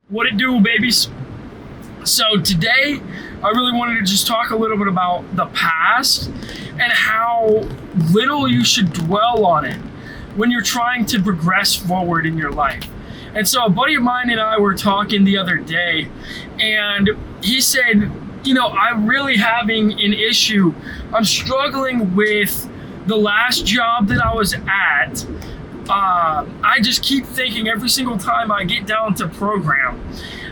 What it do, babies? So today, I really wanted to just talk a little bit about the past and how little you should dwell on it when you're trying to progress forward in your life. And so a buddy of mine and I were talking the other day, and he said, I'm really having an issue. I'm struggling with the last job that I was at. I just keep thinking every single time I get down to program,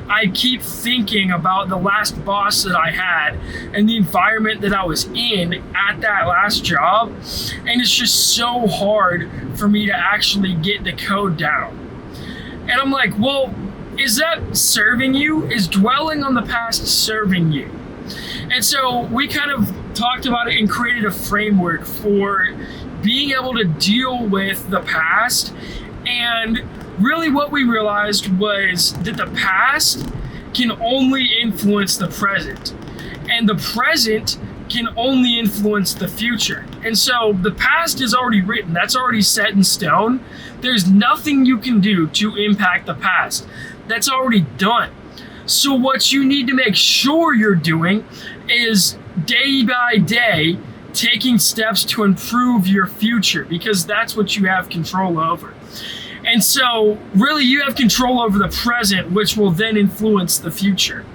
I keep thinking about the last boss that I had and the environment that I was in at that last job. And it's just so hard for me to actually get the code down. And I'm like, well, is that serving you? Is dwelling on the past serving you? And so we kind of talked about it and created a framework for being able to deal with the past. And really what we realized was that the past can only influence the present, and the present can only influence the future. And so the past is already written, that's already set in stone. There's nothing you can do to impact the past. That's already done. So what you need to make sure you're doing is day by day taking steps to improve your future, because that's what you have control over. And so really you have control over the present, which will then influence the future.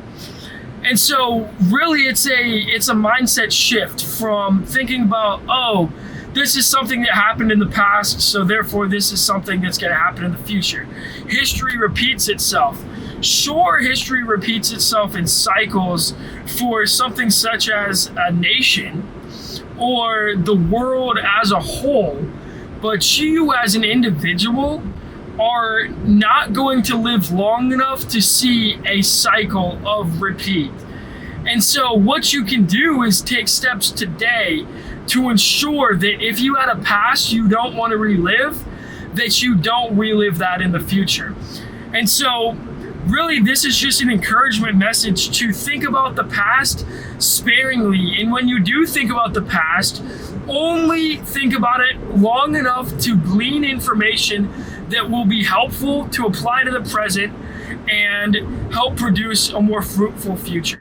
And so really it's a mindset shift from thinking about, oh, this is something that happened in the past, so therefore this is something that's going to happen in the future. History repeats itself. Sure, history repeats itself in cycles for something such as a nation or the world as a whole, but you as an individual are not going to live long enough to see a cycle of repeat. And so what you can do is take steps today to ensure that if you had a past you don't want to relive, that you don't relive that in the future. And so really this is just an encouragement message to think about the past sparingly. And when you do think about the past, only think about it long enough to glean information that will be helpful to apply to the present and help produce a more fruitful future.